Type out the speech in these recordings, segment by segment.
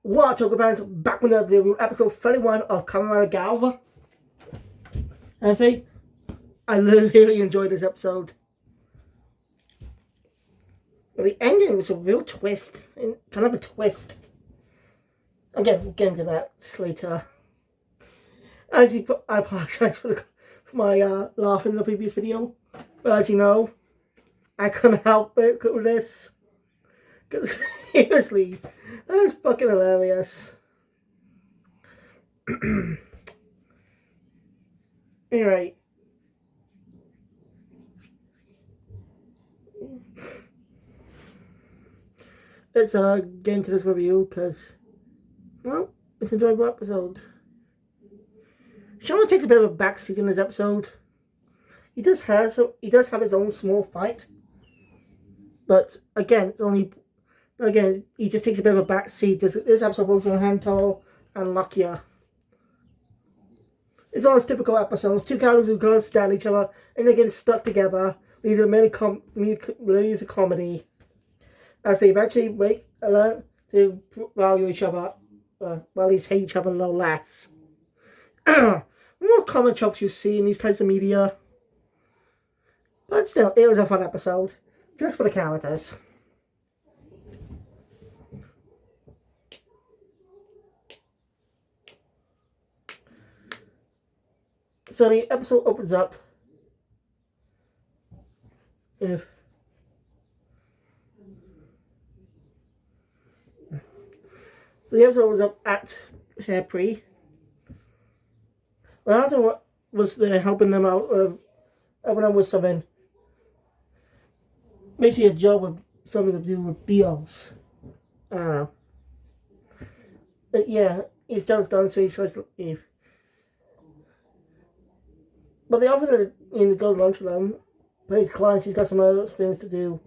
What talk about back with another video, episode 31 of Kamen Gavv. And I say, I really enjoyed this episode. But the ending was a real twist, kind of a twist. Again, we'll get into that later. As you put, I apologize for my laugh in the previous video, but as you know, I couldn't help it with this. Because seriously, that's fucking hilarious. Anyway. Let's get into this review because, well, it's an enjoyable episode. Shoma takes a bit of a backseat in this episode. He does have his own small fight, but again, he just takes a bit of a backseat. This episode goes on Hantal and Lakia. It's one of those typical episodes. Two characters who can't stand each other and they're getting stuck together. Leads to comedy. As they eventually learn to value each other, well, at least hate each other a little less. More common tropes you see in these types of media. But still, it was a fun episode. Just for the characters. So the episode opens up. So the episode was up at Hairpree. Well, I don't know what was there helping them out, helping them with something. Basically a job with something to do with deals. I don't know. But yeah, his job's done, so he says to leave. But they offered him to go to lunch with them. But his clients, he's got some other things to do.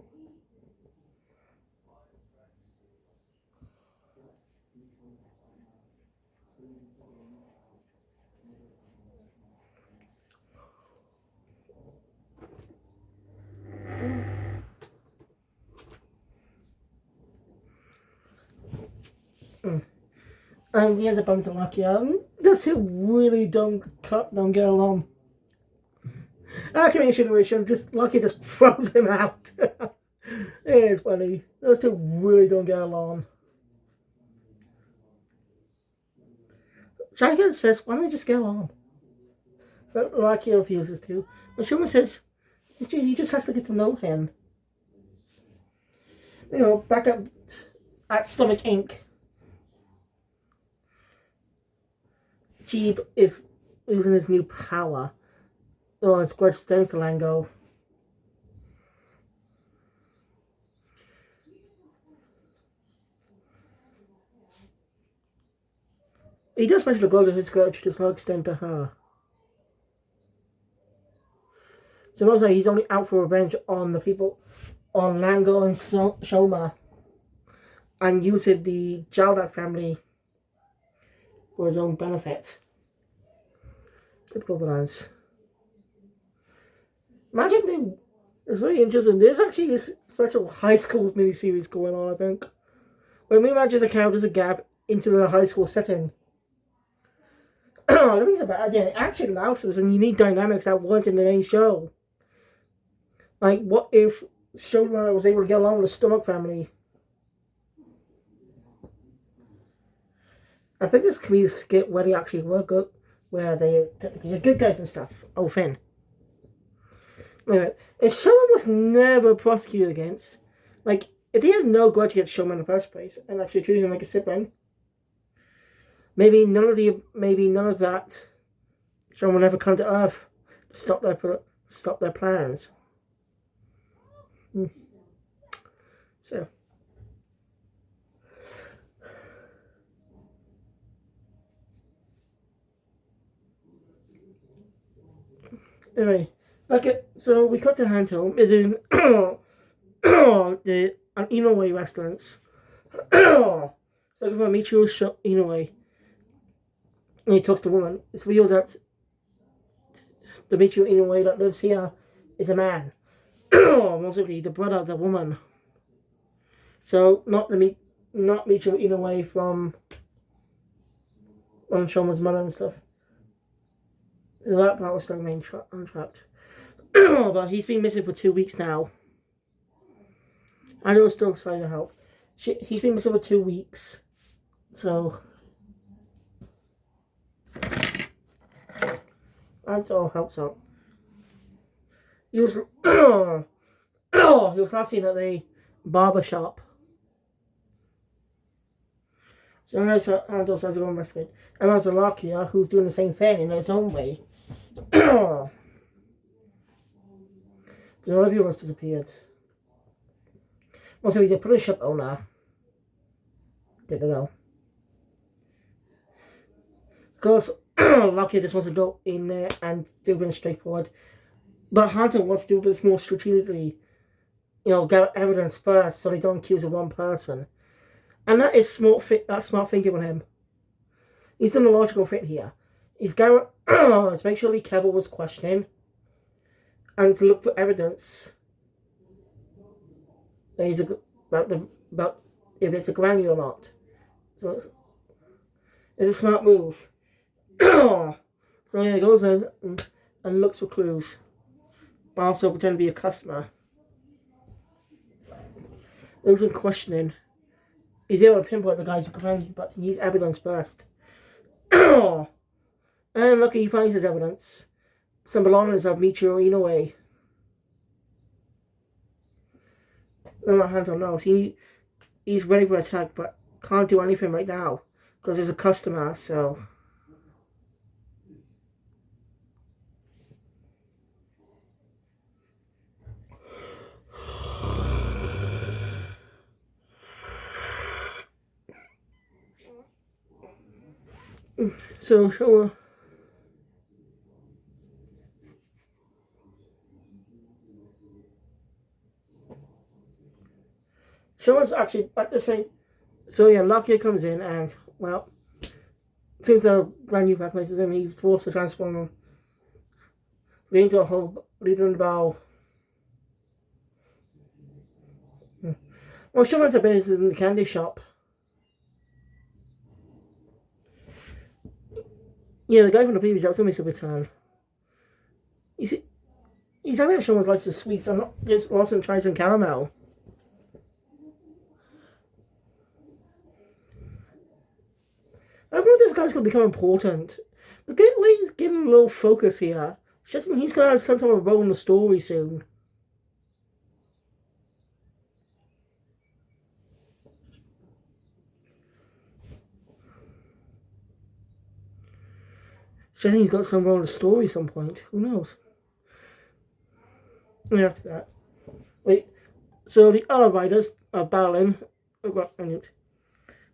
And he ends up bumping to Lakia. Those two really don't get along. Situation, Lakia just throws him out. It's funny. Those two really don't get along. Shaiga says, why don't we just get along? But Lakia refuses to. But Shuma says, he just has to get to know him. You know, back at Stomach Inc. Jeeb is using his new power. Oh, and Squirt turns to Lango. He does mention the glow to his Squirt does not extend to her. So most likely he's only out for revenge on the people, on Lango and Shoma. And using the Jaldak family for his own benefit. Typical balance. Imagine it's very interesting. There's actually this special high school miniseries going on, I think. Where we imagine the characters of Gavv into the high school setting. I think it's about it actually allows for some unique dynamics that weren't in the main show. Like, what if Shoma was able to get along with the Stomach family? I think this could be a skit where they actually work up, where they're good guys and stuff. Oh, Finn. Anyway, if Shoma was never prosecuted against, like, if they had no grudge against Shoma in the first place, and actually treated him like a sibling, maybe none of that Shoma would ever come to Earth to stop their plans. So. Anyway, okay, so we cut to Hanto is in an Inoue restaurant. So looking for Michiru Inoue. And he talks to the woman. It's revealed that the Michiru Inoue that lives here is a man. Most likely the brother of the woman. So not the not Michiru in away from Shoma's mother and stuff. That part was still untrapped. But he's been missing for 2 weeks now. I know it's still trying to help. He's been missing for 2 weeks. So that all helps out. He was he was last seen at the barber shop. So Andos has to go investigate. And there's a Lakia who's doing the same thing in his own way. But all of you has disappeared. Also, they put a shop owner. There they go. Of course, Lakia just wants to go in there and do it straightforward. But Hunter wants to do this more strategically. You know, get evidence first so they don't accuse of one person. And that is smart thinking on him. He's done a logical fit here. He's going to make sure Kevin was questioning and to look for evidence that he's about if it's a granny or not. So it's a smart move. So yeah, he goes in and looks for clues, but also pretend to be a customer. Looks and questioning. He's able to pinpoint the guy's a granny, but he needs evidence first. And lucky he finds his evidence. Some belongings of Michiru Inoue. They're not hands on nose. He's ready for attack, but can't do anything right now because there's a customer. So Shoma's actually at the same. So yeah, Lakia comes in and, well, since the brand new recognizes him, he's forced to transform him, leading to a hole, leading the bow. Well, Shoma's been in the candy shop. Yeah, the guy from the previous episode makes a return. He's having Shoma's likes the sweets and gets lost and tries some caramel. I don't know if this guy's going to become important. The way he's getting a little focus here, just he's going to have some type of role in the story soon. Just he's got some role in the story at some point. Who knows? Yeah, after that. Wait. So the other riders are battling.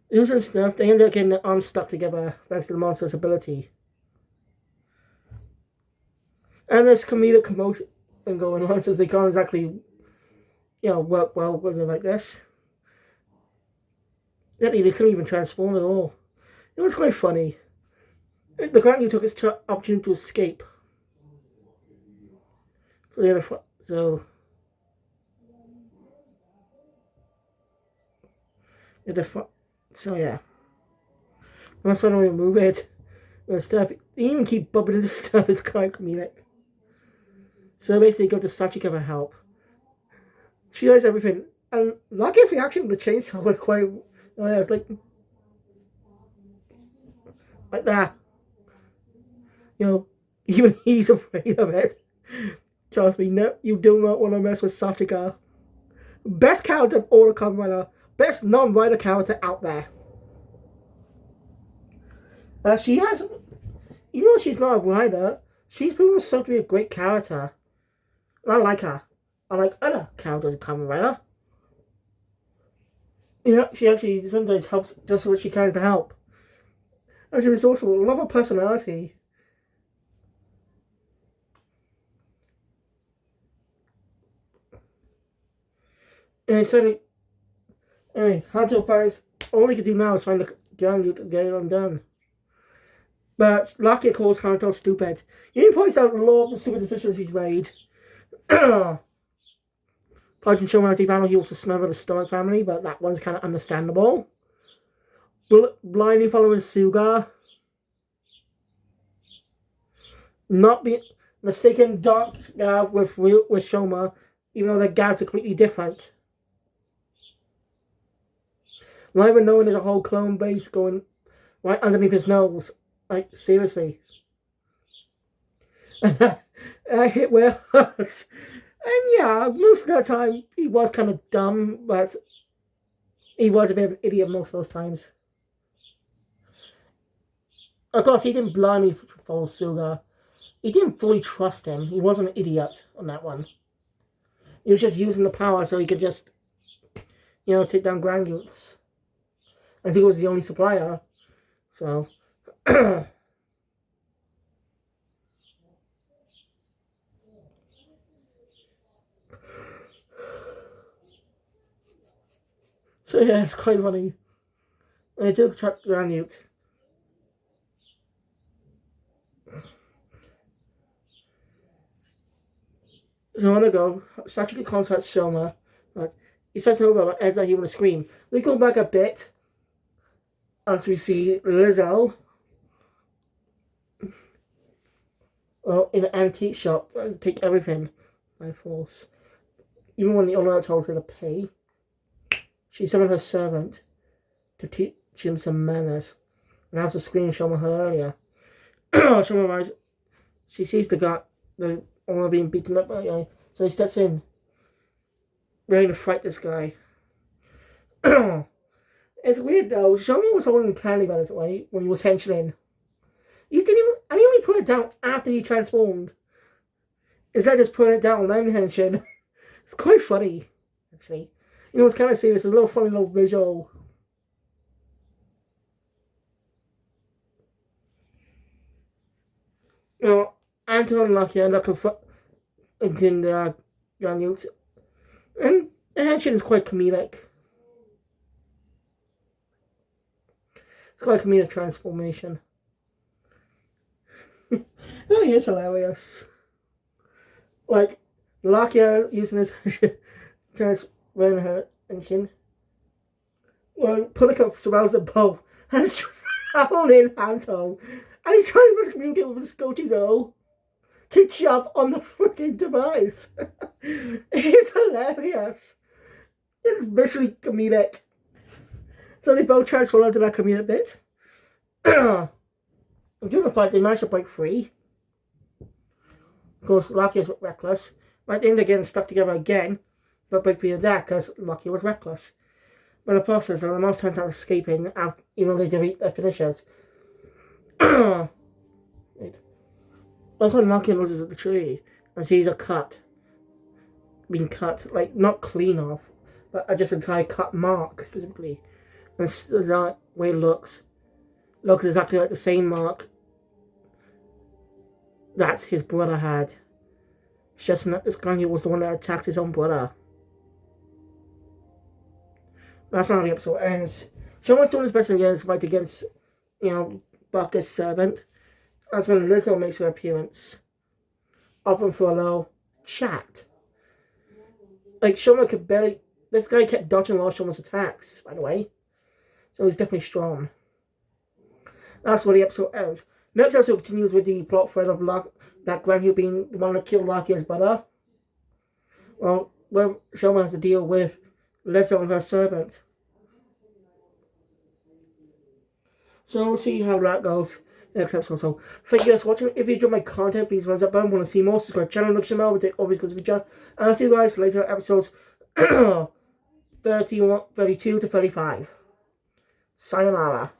Using stuff, they end up getting their arms stuck together thanks to the monster's ability. And there's comedic commotion going on since they can't exactly, work well with it like this. They couldn't even transform at all. It was quite funny. The Grand took its opportunity to escape. So the other So yeah. That's why I don't remove it. And stuff. They even keep bumping into stuff, it's quite comedic. So basically go to Sachika for help. She knows everything. And Lucky's reaction to the chainsaw was quite it's like that. Even he's afraid of it. Trust me, no, you do not want to mess with Sachika. Best character of all the Kamen Rider. Best non-rider character out there. She has, even though she's not a rider, she's proven herself to be a great character. And I like her. I like other characters in Kamen Rider. She actually sometimes helps just what she can to help. And she's also a lot of personality. And so anyway, Hunter finds all he can do now is find the gun to get it undone. But Lucky calls Hunter stupid. He points out a lot of the stupid decisions he's made. Pardon Shoma deep down he wants to smother the Stomach family, but that one's kind of understandable. Blindly following Suga. Not being mistaken Dark Gavv with Shoma, even though their Gavs are completely different. Not even knowing there's a whole clone base going right underneath his nose. Like, seriously. And I hit where it hurts. And yeah, most of the time he was kind of dumb, but he was a bit of an idiot most of those times. Of course, he didn't blindly follow Suga. He didn't fully trust him. He wasn't an idiot on that one. He was just using the power so he could just, take down Granules. And he was the only supplier. So. So yeah, it's quite funny. And I do track Granules. So on the go, Satchel contacts Shoma. Like, he says no about Ed's he want to scream. We go back a bit as we see Lizzo in an antique shop and take everything by force. Even when the owner told her to pay, she summoned her servant to teach him some manners. And as the scream Shoma her earlier. Shoma arrives. She sees the owner being beaten up by a guy. So he steps in, ready to fight this guy. It's weird though. Shoma was holding candy by the way when he was henching. He didn't even, and he only put it down after he transformed. Instead of just putting it down and then henching. It's quite funny, actually. It's kind of serious. It's a little funny little visual. Anton and Lucky end up in the Granules. And the henching is quite comedic. It's quite a comedic transformation. It really is hilarious. Like, Lakia using his transferring her engine. Well, Pulica surrounds them both and is traveling Anto. And he's trying to communicate with Scotizo to jump on the freaking device. It's hilarious. It's visually comedic. So they both transform into that comedic bit. During the fight, they manage to break free. Of course, Lucky is reckless. Right then, they're getting stuck together again, but break free of that because Lucky was reckless. But the process, and the mouse turns out escaping out, even though they defeat their finishers. That's when Lucky loses at the tree and sees a cut. Being cut, like, not clean off, but just an entire cut mark, specifically. And the way it looks exactly like the same mark that his brother had. It's just that this guy was the one that attacked his own brother. That's not how the episode ends. Shoma's doing his best again to fight against, Bucker's servant. That's when Lizzo makes her appearance. Open for a little chat. Like, Shoma could barely... This guy kept dodging all Shoma's attacks, by the way. So he's definitely strong. That's where the episode ends. Next episode continues with the plot thread of that Granhu being the one that killed Lakia's brother. Well, where Shoma has to deal with Lizzo and her servant. So we'll see how that goes next episode. So thank you guys for watching. If you enjoyed my content, please thumbs up button. Want to see more, subscribe to the channel, notification bell, which always goes to feature. And I'll see you guys later episodes 31, 32 to 35. Sayonara.